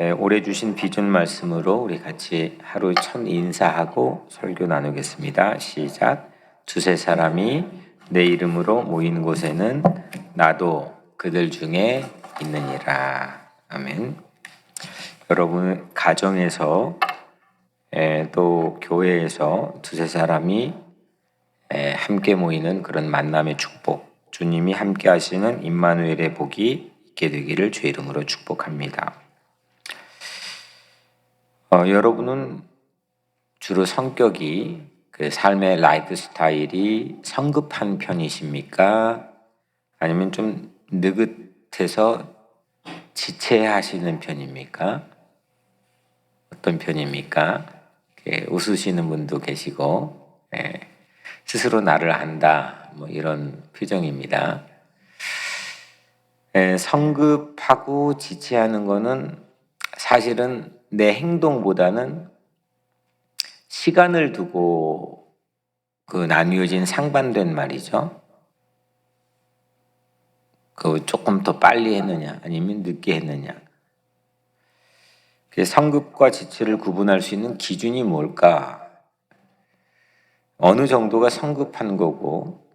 올해 주신 비전 말씀으로 우리 같이 하루 첫 인사하고 설교 나누겠습니다. 시작. 두세 사람이 내 이름으로 모인 곳에는 나도 그들 중에 있느니라. 아멘. 여러분 가정에서 또 교회에서 두세 사람이 함께 모이는 그런 만남의 축복, 주님이 함께 하시는 임마누엘의 복이 있게 되기를 주의 이름으로 축복합니다. 여러분은 주로 성격이 그 삶의 라이프 스타일이 성급한 편이십니까? 아니면 좀 느긋해서 지체하시는 편입니까? 어떤 편입니까? 웃으시는 분도 계시고 스스로 나를 안다 뭐 이런 표정입니다. 성급하고 지체하는 거는 사실은 내 행동보다는 시간을 두고 나뉘어진 상반된 말이죠. 조금 더 빨리 했느냐 아니면 늦게 했느냐. 성급과 지체를 구분할 수 있는 기준이 뭘까? 어느 정도가 성급한 거고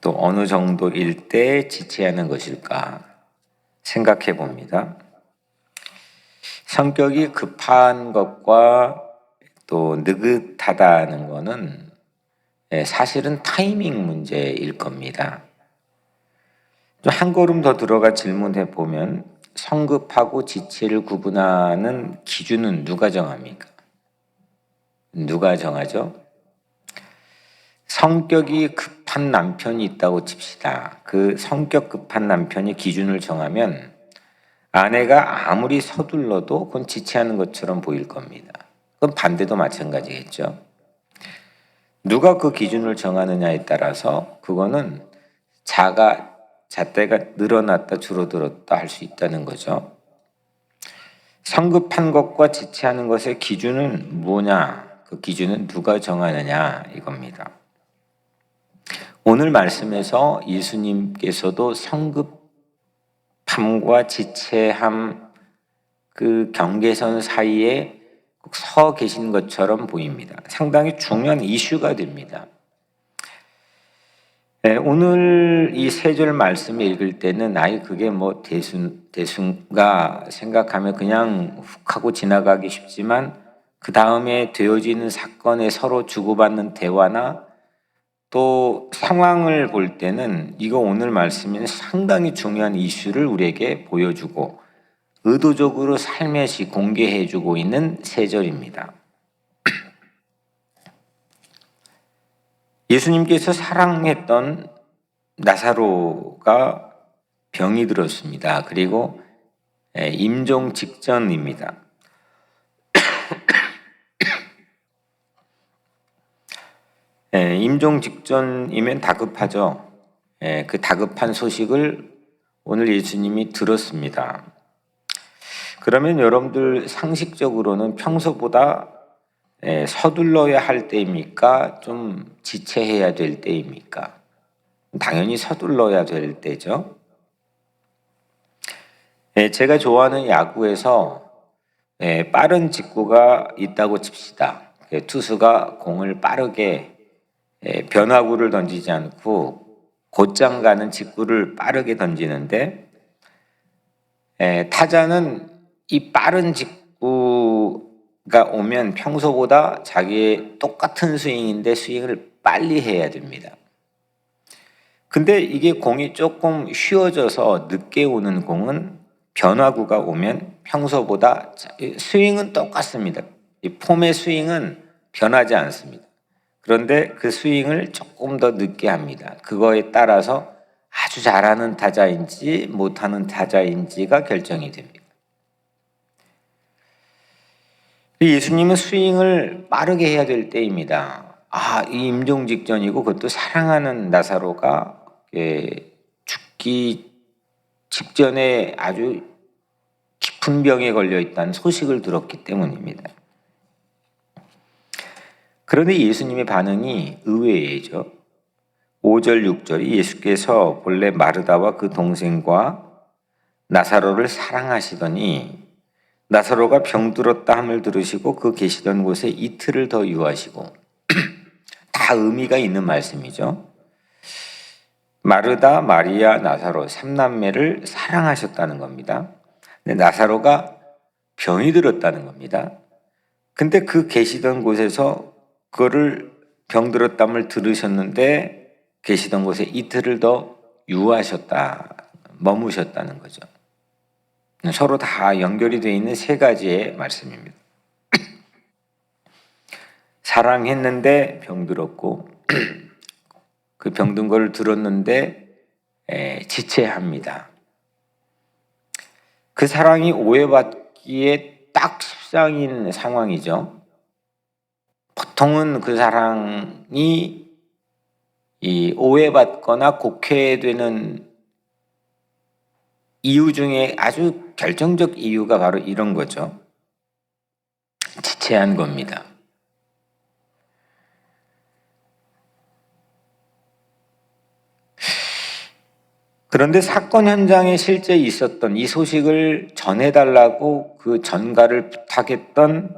또 어느 정도일 때 지체하는 것일까 생각해 봅니다. 성격이 급한 것과 또 느긋하다는 것은 사실은 타이밍 문제일 겁니다. 한 걸음 더 들어가 질문해 보면 성급하고 지체를 구분하는 기준은 누가 정합니까? 누가 정하죠? 성격이 급한 남편이 있다고 칩시다. 그 성격 급한 남편이 기준을 정하면 아내가 아무리 서둘러도 그건 지체하는 것처럼 보일 겁니다. 그건 반대도 마찬가지겠죠. 누가 그 기준을 정하느냐에 따라서 그거는 잣대가 늘어났다 줄어들었다 할 수 있다는 거죠. 성급한 것과 지체하는 것의 기준은 뭐냐? 그 기준은 누가 정하느냐 이겁니다. 오늘 말씀에서 예수님께서도 성급함과 지체함 그 경계선 사이에 꼭 서 계신 것처럼 보입니다. 상당히 중요한 이슈가 됩니다. 오늘 이 세 절 말씀을 읽을 때는 그게 뭐 대순가 생각하면 그냥 훅 하고 지나가기 쉽지만 그 다음에 되어지는 사건에 서로 주고받는 대화나 또 상황을 볼 때는 이거 오늘 말씀은 상당히 중요한 이슈를 우리에게 보여주고 의도적으로 살며시 공개해주고 있는 세 절입니다. 예수님께서 사랑했던 나사로가 병이 들었습니다. 그리고 임종 직전입니다. 임종 직전이면 다급하죠. 그 다급한 소식을 오늘 예수님이 들었습니다. 그러면 여러분들 상식적으로는 평소보다 서둘러야 할 때입니까? 좀 지체해야 될 때입니까? 당연히 서둘러야 될 때죠. 제가 좋아하는 야구에서 빠른 직구가 있다고 칩시다. 투수가 공을 빠르게 변화구를 던지지 않고 곧장 가는 직구를 빠르게 던지는데 타자는 이 빠른 직구가 오면 평소보다 자기의 똑같은 스윙인데 스윙을 빨리 해야 됩니다. 근데 이게 공이 조금 쉬워져서 늦게 오는 공은 변화구가 오면 평소보다 스윙은 똑같습니다. 이 폼의 스윙은 변하지 않습니다. 그런데 그 스윙을 조금 더 늦게 합니다. 그거에 따라서 아주 잘하는 타자인지 못하는 타자인지가 결정이 됩니다. 예수님은 스윙을 빠르게 해야 될 때입니다. 이 임종 직전이고 그것도 사랑하는 나사로가 죽기 직전에 아주 깊은 병에 걸려 있다는 소식을 들었기 때문입니다. 그런데 예수님의 반응이 의외이죠. 5절 6절이 예수께서 본래 마르다와 그 동생과 나사로를 사랑하시더니 나사로가 병들었다 함을 들으시고 그 계시던 곳에 이틀을 더 유하시고 다 의미가 있는 말씀이죠. 마르다, 마리아, 나사로 3남매를 사랑하셨다는 겁니다. 근데 나사로가 병이 들었다는 겁니다. 근데 그 계시던 곳에서 그거를 병들었담을 들으셨는데 계시던 곳에 이틀을 더 유하셨다, 머무셨다는 거죠. 서로 다 연결이 되어 있는 세 가지의 말씀입니다. 사랑했는데 병들었고 그 병든 걸 들었는데 지체합니다. 그 사랑이 오해받기에 딱 십상인 상황이죠. 보통은 그 사랑이 이 오해받거나 곡해되는 이유 중에 아주 결정적 이유가 바로 이런 거죠. 지체한 겁니다. 그런데 사건 현장에 실제 있었던 이 소식을 전해달라고 그 전가를 부탁했던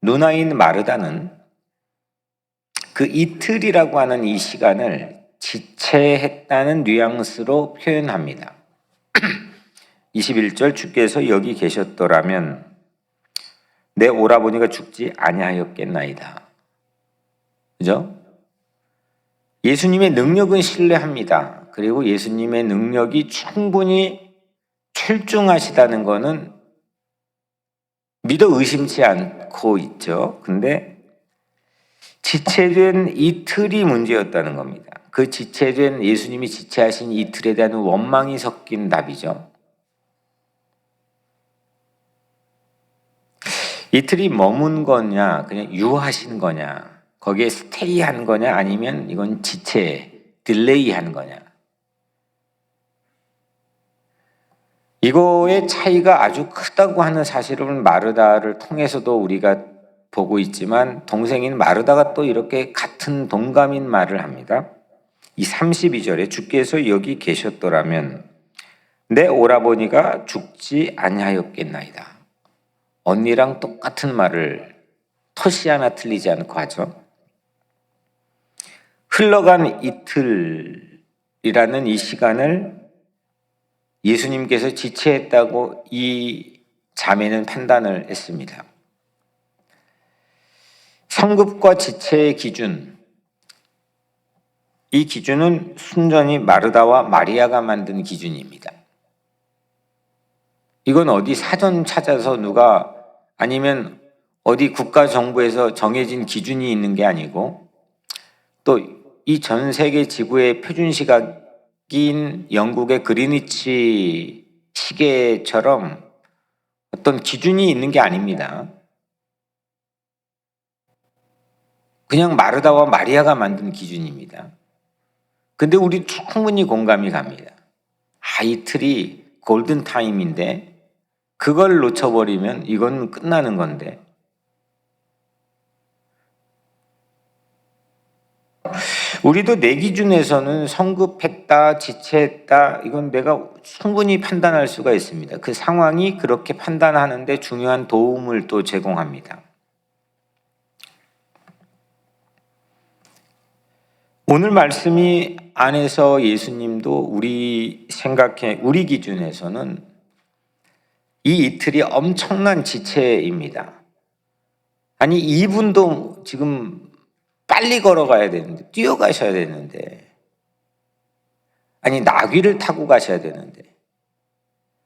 누나인 마르다는 그 이틀이라고 하는 이 시간을 지체했다는 뉘앙스로 표현합니다. 21절 주께서 여기 계셨더라면 내 오라버니가 죽지 아니하였겠나이다. 그죠? 예수님의 능력은 신뢰합니다. 그리고 예수님의 능력이 충분히 출중하시다는 것은 믿어 의심치 않고 있죠. 근데 지체된 이틀이 문제였다는 겁니다. 그 지체된 예수님이 지체하신 이틀에 대한 원망이 섞인 답이죠. 이틀이 머문 거냐, 그냥 유하신 거냐, 거기에 스테이한 거냐, 아니면 이건 지체, 딜레이한 거냐. 이거의 차이가 아주 크다고 하는 사실은 마르다를 통해서도 우리가 보고 있지만 동생인 마르다가 또 이렇게 같은 동감인 말을 합니다. 이 32절에 주께서 여기 계셨더라면 내 오라버니가 죽지 아니하였겠나이다. 언니랑 똑같은 말을 토시 하나 틀리지 않고 하죠. 흘러간 이틀이라는 이 시간을 예수님께서 지체했다고 이 자매는 판단을 했습니다. 성급과 지체의 기준, 이 기준은 순전히 마르다와 마리아가 만든 기준입니다. 이건 어디 사전 찾아서 누가 아니면 어디 국가정부에서 정해진 기준이 있는 게 아니고 또 이 전 세계 지구의 표준 시각인 영국의 그리니치 시계처럼 어떤 기준이 있는 게 아닙니다. 그냥 마르다와 마리아가 만든 기준입니다. 근데 우리 충분히 공감이 갑니다. 이틀이 골든타임인데 그걸 놓쳐버리면 이건 끝나는 건데. 우리도 내 기준에서는 성급했다, 지체했다, 이건 내가 충분히 판단할 수가 있습니다. 그 상황이 그렇게 판단하는데 중요한 도움을 또 제공합니다. 오늘 말씀이 안에서 예수님도 우리 기준에서는 이 이틀이 엄청난 지체입니다. 아니, 이분도 지금 빨리 걸어가야 되는데, 뛰어가셔야 되는데, 아니, 나귀를 타고 가셔야 되는데,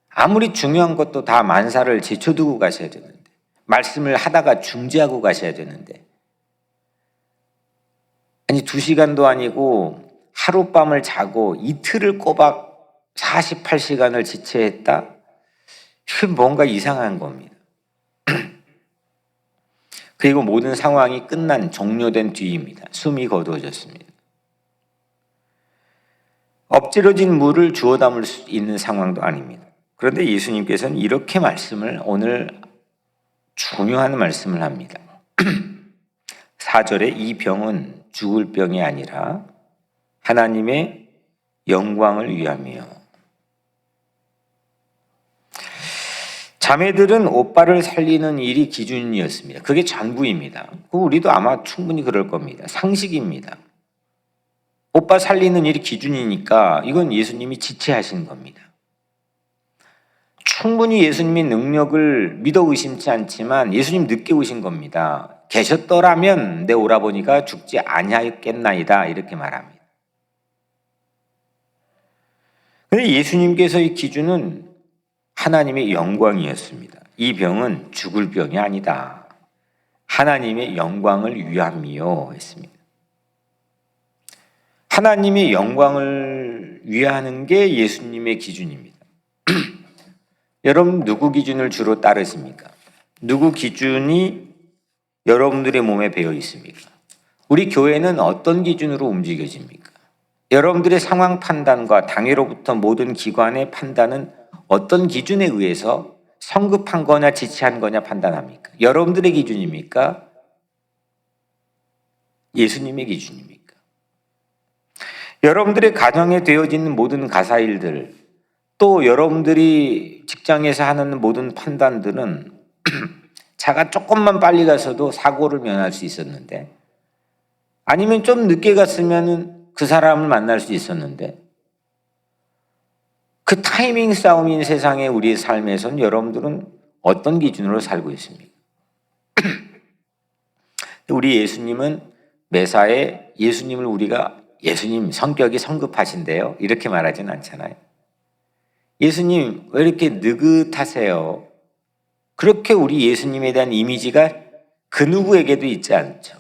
아무리 중요한 것도 다 만사를 제쳐두고 가셔야 되는데, 말씀을 하다가 중지하고 가셔야 되는데, 아니, 2시간도 아니고 하룻밤을 자고 이틀을 꼬박 48시간을 지체했다? 이게 뭔가 이상한 겁니다. 그리고 모든 상황이 끝난 종료된 뒤입니다. 숨이 거두어졌습니다. 엎질러진 물을 주워 담을 수 있는 상황도 아닙니다. 그런데 예수님께서는 이렇게 오늘 중요한 말씀을 합니다. 4절에 이 병은 죽을 병이 아니라 하나님의 영광을 위함이요. 자매들은 오빠를 살리는 일이 기준이었습니다. 그게 전부입니다. 우리도 아마 충분히 그럴 겁니다. 상식입니다. 오빠 살리는 일이 기준이니까 이건 예수님이 지체하신 겁니다. 충분히 예수님의 능력을 믿어 의심치 않지만 예수님 늦게 오신 겁니다. 계셨더라면 내 오라버니가 죽지 아니하였겠나이다 이렇게 말합니다. 그런데 예수님께서의 기준은 하나님의 영광이었습니다. 이 병은 죽을 병이 아니다. 하나님의 영광을 위함이요 했습니다. 하나님의 영광을 위하는 게 예수님의 기준입니다. 여러분 누구 기준을 주로 따르십니까? 누구 기준이 여러분들의 몸에 배어 있습니까? 우리 교회는 어떤 기준으로 움직여집니까? 여러분들의 상황 판단과 당회로부터 모든 기관의 판단은 어떤 기준에 의해서 성급한 거냐 지체한 거냐 판단합니까? 여러분들의 기준입니까? 예수님의 기준입니까? 여러분들의 가정에 되어지는 모든 가사일들, 또 여러분들이 직장에서 하는 모든 판단들은 차가 조금만 빨리 가서도 사고를 면할 수 있었는데, 아니면 좀 늦게 갔으면 그 사람을 만날 수 있었는데, 그 타이밍 싸움인 세상에 우리의 삶에선 여러분들은 어떤 기준으로 살고 있습니까? 우리 예수님은 매사에 예수님을 우리가 예수님 성격이 성급하신데요 이렇게 말하진 않잖아요. 예수님 왜 이렇게 느긋하세요? 그렇게 우리 예수님에 대한 이미지가 그 누구에게도 있지 않죠.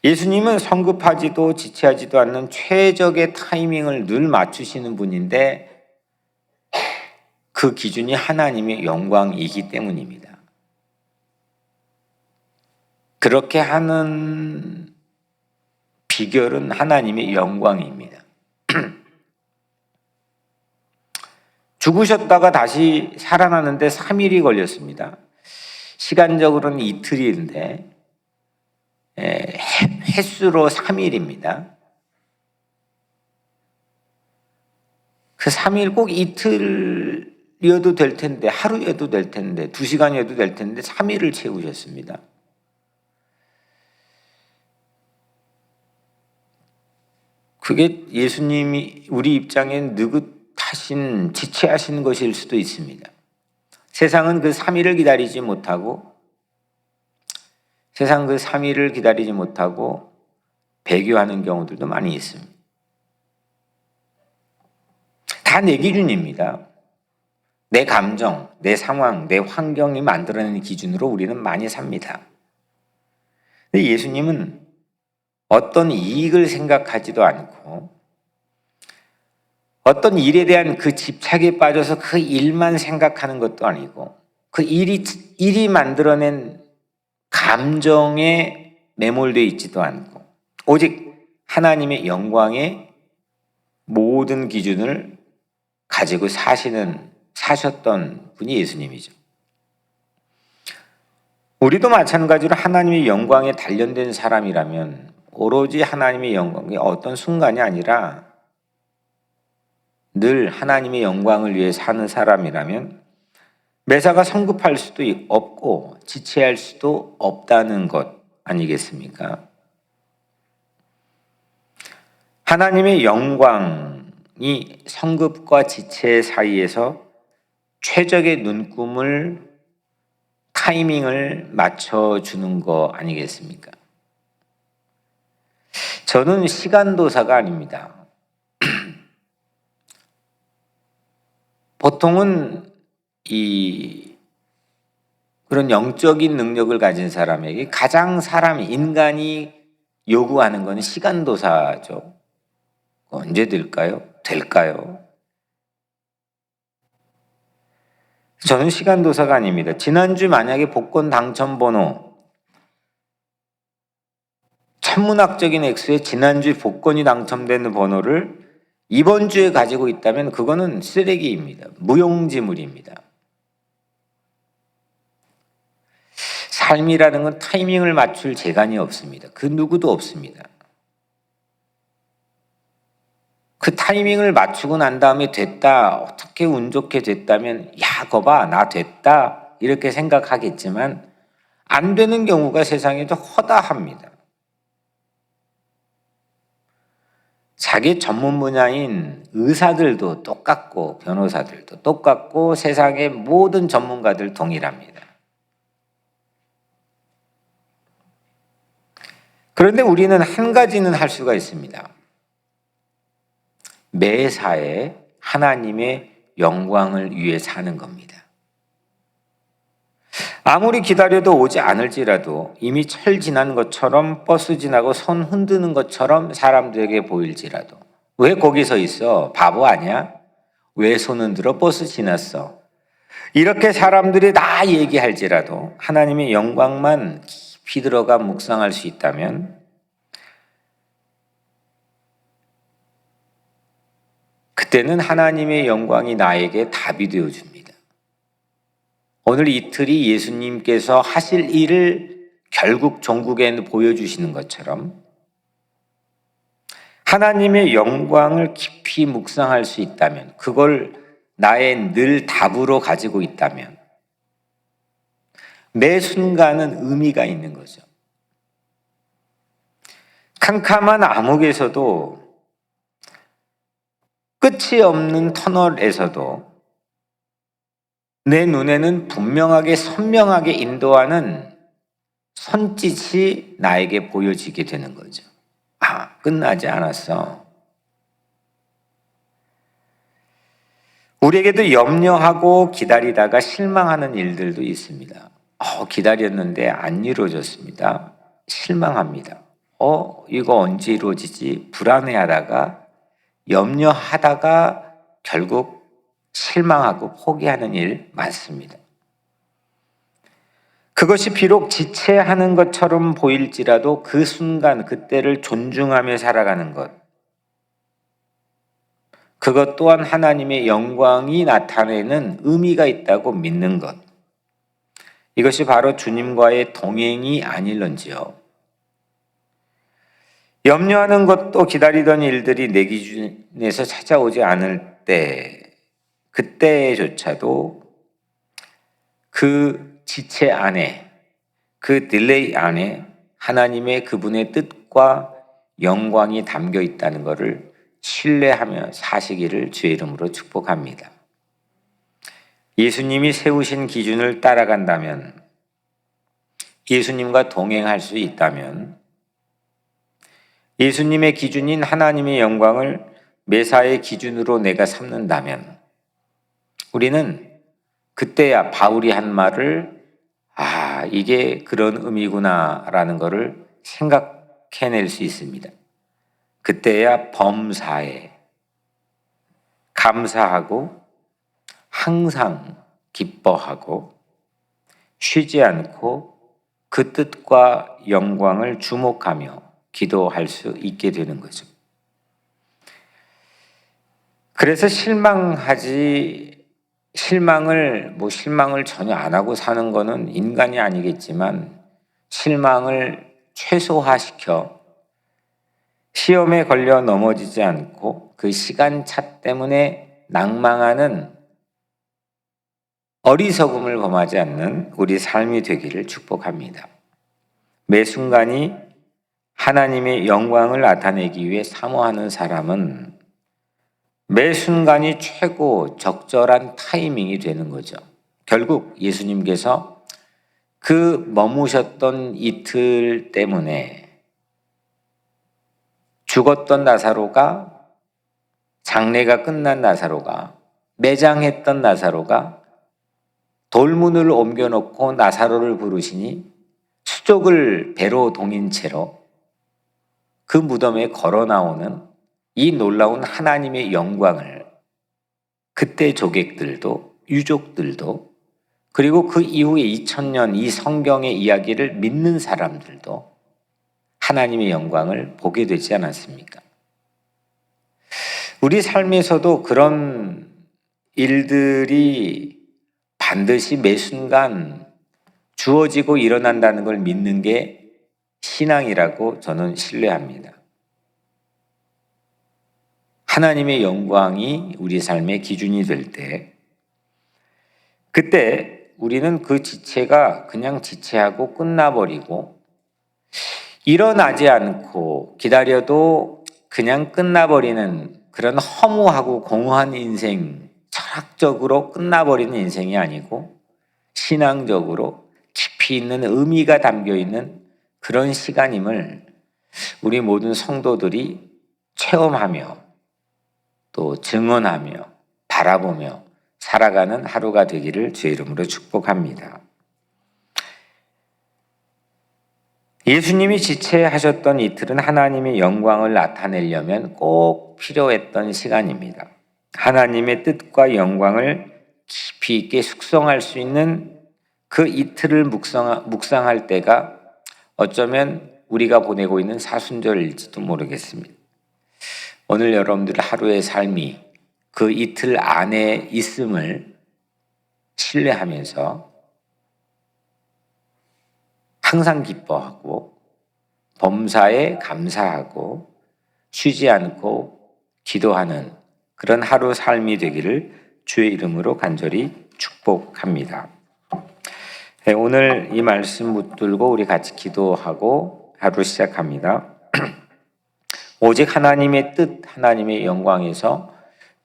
예수님은 성급하지도 지체하지도 않는 최적의 타이밍을 늘 맞추시는 분인데 그 기준이 하나님의 영광이기 때문입니다. 그렇게 하는 비결은 하나님의 영광입니다. 죽으셨다가 다시 살아나는데 3일이 걸렸습니다. 시간적으로는 이틀인데 횟수로 3일입니다. 그 3일 꼭 이틀이어도 될 텐데, 하루여도 될 텐데, 2시간이어도 될 텐데 3일을 채우셨습니다. 그게 예수님이 우리 입장엔 느긋하신, 지체하신 것일 수도 있습니다. 세상은 그 3일을 기다리지 못하고 배교하는 경우들도 많이 있습니다. 다 내 기준입니다. 내 감정, 내 상황, 내 환경이 만들어내는 기준으로 우리는 많이 삽니다. 근데 예수님은 어떤 이익을 생각하지도 않고 어떤 일에 대한 그 집착에 빠져서 그 일만 생각하는 것도 아니고 그 일이 만들어낸 감정에 매몰되어 있지도 않고 오직 하나님의 영광의 모든 기준을 가지고 사셨던 분이 예수님이죠. 우리도 마찬가지로 하나님의 영광에 단련된 사람이라면 오로지 하나님의 영광이 어떤 순간이 아니라 늘 하나님의 영광을 위해 사는 사람이라면 매사가 성급할 수도 없고 지체할 수도 없다는 것 아니겠습니까? 하나님의 영광이 성급과 지체 사이에서 최적의 눈금을 타이밍을 맞춰주는 거 아니겠습니까? 저는 시간도사가 아닙니다. 보통은 그런 영적인 능력을 가진 사람에게 가장 인간이 요구하는 것은 시간도사죠. 언제 될까요? 저는 시간도사가 아닙니다. 지난주 만약에 복권 당첨 번호 천문학적인 액수의 지난주 복권이 당첨되는 번호를 이번 주에 가지고 있다면 그거는 쓰레기입니다. 무용지물입니다. 삶이라는 건 타이밍을 맞출 재간이 없습니다. 그 누구도 없습니다. 그 타이밍을 맞추고 난 다음에 됐다, 어떻게 운 좋게 됐다면 야, 거봐, 나 됐다 이렇게 생각하겠지만 안 되는 경우가 세상에도 허다합니다. 자기 전문 분야인 의사들도 똑같고 변호사들도 똑같고 세상의 모든 전문가들 동일합니다. 그런데 우리는 한 가지는 할 수가 있습니다. 매사에 하나님의 영광을 위해 사는 겁니다. 아무리 기다려도 오지 않을지라도 이미 철 지난 것처럼 버스 지나고 손 흔드는 것처럼 사람들에게 보일지라도 왜 거기 서 있어? 바보 아니야? 왜 손 흔들어? 버스 지났어. 이렇게 사람들이 다 얘기할지라도 하나님의 영광만 깊이 들어가 묵상할 수 있다면 그때는 하나님의 영광이 나에게 답이 되어줍니다. 오늘 이틀이 예수님께서 하실 일을 결국 종국에 보여주시는 것처럼 하나님의 영광을 깊이 묵상할 수 있다면, 그걸 나의 늘 답으로 가지고 있다면 매 순간은 의미가 있는 거죠. 캄캄한 암흑에서도 끝이 없는 터널에서도 내 눈에는 분명하게 선명하게 인도하는 손짓이 나에게 보여지게 되는 거죠. 아, 끝나지 않았어. 우리에게도 염려하고 기다리다가 실망하는 일들도 있습니다. 기다렸는데 안 이루어졌습니다. 실망합니다. 이거 언제 이루어지지? 불안해하다가 염려하다가 결국 실망하고 포기하는 일 많습니다. 그것이 비록 지체하는 것처럼 보일지라도 그 순간 그때를 존중하며 살아가는 것, 그것 또한 하나님의 영광이 나타내는 의미가 있다고 믿는 것, 이것이 바로 주님과의 동행이 아닐런지요. 염려하는 것도 기다리던 일들이 내 기준에서 찾아오지 않을 때, 그때조차도 그 지체 안에, 그 딜레이 안에 하나님의 그분의 뜻과 영광이 담겨 있다는 것을 신뢰하며 사시기를 주의 이름으로 축복합니다. 예수님이 세우신 기준을 따라간다면, 예수님과 동행할 수 있다면, 예수님의 기준인 하나님의 영광을 매사의 기준으로 내가 삼는다면 우리는 그때야 바울이 한 말을 이게 그런 의미구나라는 것을 생각해낼 수 있습니다. 그때야 범사에 감사하고 항상 기뻐하고 쉬지 않고 그 뜻과 영광을 주목하며 기도할 수 있게 되는 거죠. 그래서 실망을 전혀 안 하고 사는 거는 인간이 아니겠지만 실망을 최소화시켜 시험에 걸려 넘어지지 않고 그 시간차 때문에 낭망하는 어리석음을 범하지 않는 우리 삶이 되기를 축복합니다. 매 순간이 하나님의 영광을 나타내기 위해 사모하는 사람은 매 순간이 최고 적절한 타이밍이 되는 거죠. 결국 예수님께서 그 머무셨던 이틀 때문에 죽었던 나사로가, 장례가 끝난 나사로가, 매장했던 나사로가 돌문을 옮겨놓고 나사로를 부르시니 수족을 배로 동인 채로 그 무덤에 걸어 나오는 이 놀라운 하나님의 영광을 그때 조객들도 유족들도 그리고 그 이후에 2000년 이 성경의 이야기를 믿는 사람들도 하나님의 영광을 보게 되지 않았습니까? 우리 삶에서도 그런 일들이 반드시 매 순간 주어지고 일어난다는 걸 믿는 게 신앙이라고 저는 신뢰합니다. 하나님의 영광이 우리 삶의 기준이 될 때, 그때 우리는 그 지체가 그냥 지체하고 끝나버리고, 일어나지 않고 기다려도 그냥 끝나버리는 그런 허무하고 공허한 인생, 철학적으로 끝나버리는 인생이 아니고 신앙적으로 깊이 있는 의미가 담겨 있는 그런 시간임을 우리 모든 성도들이 체험하며 또 증언하며 바라보며 살아가는 하루가 되기를 주의 이름으로 축복합니다. 예수님이 지체하셨던 이틀은 하나님의 영광을 나타내려면 꼭 필요했던 시간입니다. 하나님의 뜻과 영광을 깊이 있게 숙성할 수 있는 그 이틀을 묵상할 때가 어쩌면 우리가 보내고 있는 사순절일지도 모르겠습니다. 오늘 여러분들 하루의 삶이 그 이틀 안에 있음을 신뢰하면서 항상 기뻐하고 범사에 감사하고 쉬지 않고 기도하는 그런 하루 삶이 되기를 주의 이름으로 간절히 축복합니다. 네, 오늘 이 말씀 붙들고 우리 같이 기도하고 하루 시작합니다. 오직 하나님의 뜻, 하나님의 영광에서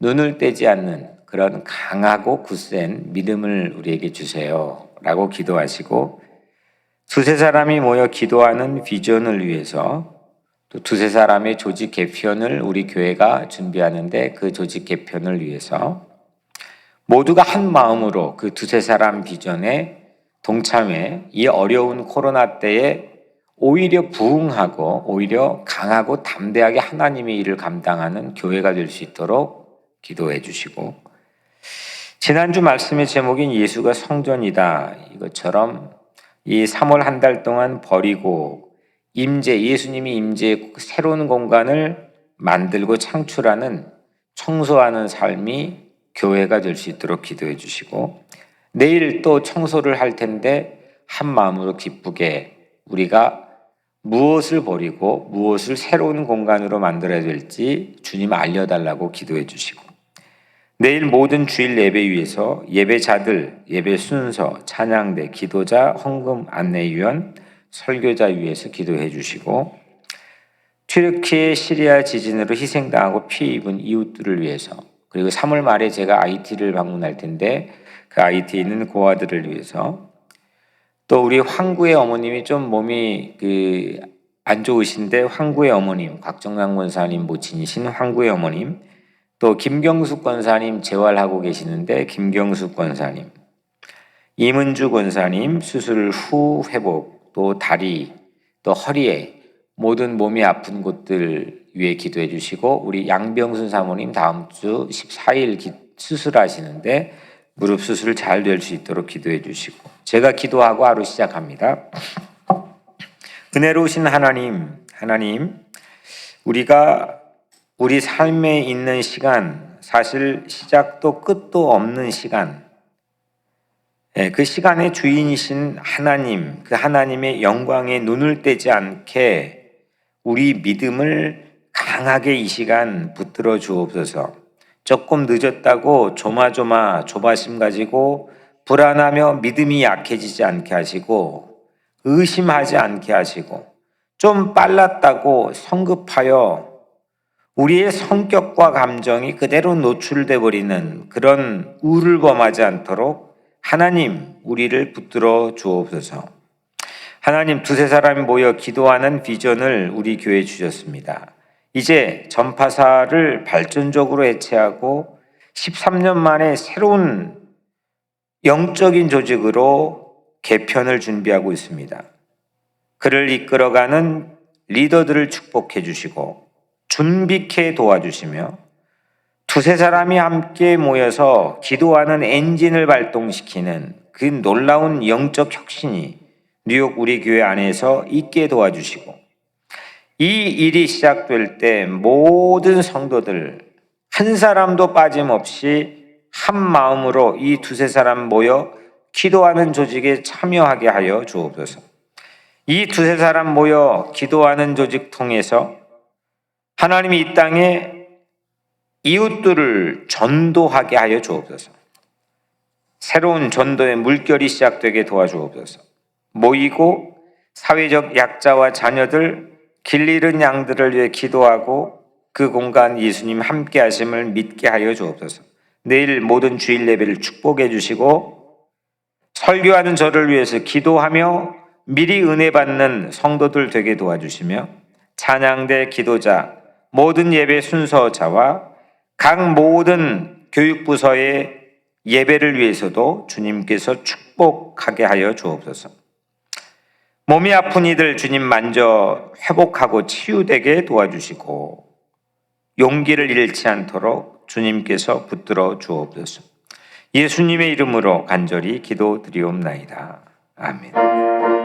눈을 떼지 않는 그런 강하고 굳센 믿음을 우리에게 주세요 라고 기도하시고, 두세 사람이 모여 기도하는 비전을 위해서 또 두세 사람의 조직 개편을 우리 교회가 준비하는데 그 조직 개편을 위해서 모두가 한 마음으로 그 두세 사람 비전에 동참해 이 어려운 코로나 때에 오히려 부응하고 오히려 강하고 담대하게 하나님의 일을 감당하는 교회가 될 수 있도록 기도해 주시고, 지난주 말씀의 제목인 예수가 성전이다, 이것처럼 이 3월 한 달 동안 버리고 예수님이 임재의 새로운 공간을 만들고 창출하는 청소하는 삶이 교회가 될 수 있도록 기도해 주시고, 내일 또 청소를 할 텐데 한 마음으로 기쁘게 우리가 무엇을 버리고 무엇을 새로운 공간으로 만들어야 될지 주님 알려달라고 기도해 주시고, 내일 모든 주일 예배 위에서 예배자들, 예배 순서, 찬양대, 기도자, 헌금 안내위원, 설교자 위에서 기도해 주시고, 튀르키예 시리아 지진으로 희생당하고 피 입은 이웃들을 위해서, 그리고 3월 말에 제가 IT를 방문할 텐데 그 IT에 있는 고아들을 위해서, 또 우리 황구의 어머님이 좀 몸이 안 좋으신데 황구의 어머님, 곽정남 권사님 모친이신 황구의 어머님, 또 김경숙 권사님 재활하고 계시는데 김경숙 권사님, 이문주 권사님 수술 후 회복, 또 다리, 또 허리에 모든 몸이 아픈 곳들 위해 기도해 주시고, 우리 양병순 사모님 다음 주 14일 수술하시는데 무릎 수술 잘 될 수 있도록 기도해 주시고, 제가 기도하고 하루 시작합니다. 은혜로우신 하나님, 우리가 우리 삶에 있는 시간, 사실 시작도 끝도 없는 시간, 그 시간의 주인이신 하나님, 그 하나님의 영광에 눈을 떼지 않게 우리 믿음을 강하게 이 시간 붙들어 주옵소서. 조금 늦었다고 조바심 가지고 불안하며 믿음이 약해지지 않게 하시고, 의심하지 않게 하시고, 좀 빨랐다고 성급하여 우리의 성격과 감정이 그대로 노출돼 버리는 그런 우를 범하지 않도록 하나님 우리를 붙들어 주옵소서. 하나님, 두세 사람이 모여 기도하는 비전을 우리 교회에 주셨습니다. 이제 전파사를 발전적으로 해체하고 13년 만에 새로운 영적인 조직으로 개편을 준비하고 있습니다. 그를 이끌어가는 리더들을 축복해 주시고 준비케 도와주시며, 두세 사람이 함께 모여서 기도하는 엔진을 발동시키는 그 놀라운 영적 혁신이 뉴욕 우리 교회 안에서 있게 도와주시고, 이 일이 시작될 때 모든 성도들 한 사람도 빠짐없이 한 마음으로 이 두세 사람 모여 기도하는 조직에 참여하게 하여 주옵소서. 이 두세 사람 모여 기도하는 조직 통해서 하나님이 이 땅에 이웃들을 전도하게 하여 주옵소서. 새로운 전도의 물결이 시작되게 도와주옵소서. 모이고 사회적 약자와 자녀들, 길 잃은 양들을 위해 기도하고 그 공간 예수님 함께 하심을 믿게 하여 주옵소서. 내일 모든 주일 예배를 축복해 주시고 설교하는 저를 위해서 기도하며 미리 은혜 받는 성도들 되게 도와주시며 찬양대 기도자, 모든 예배 순서자와 각 모든 교육부서의 예배를 위해서도 주님께서 축복하게 하여 주옵소서. 몸이 아픈 이들 주님 만져 회복하고 치유되게 도와주시고 용기를 잃지 않도록 주님께서 붙들어 주옵소서. 예수님의 이름으로 간절히 기도드리옵나이다. 아멘.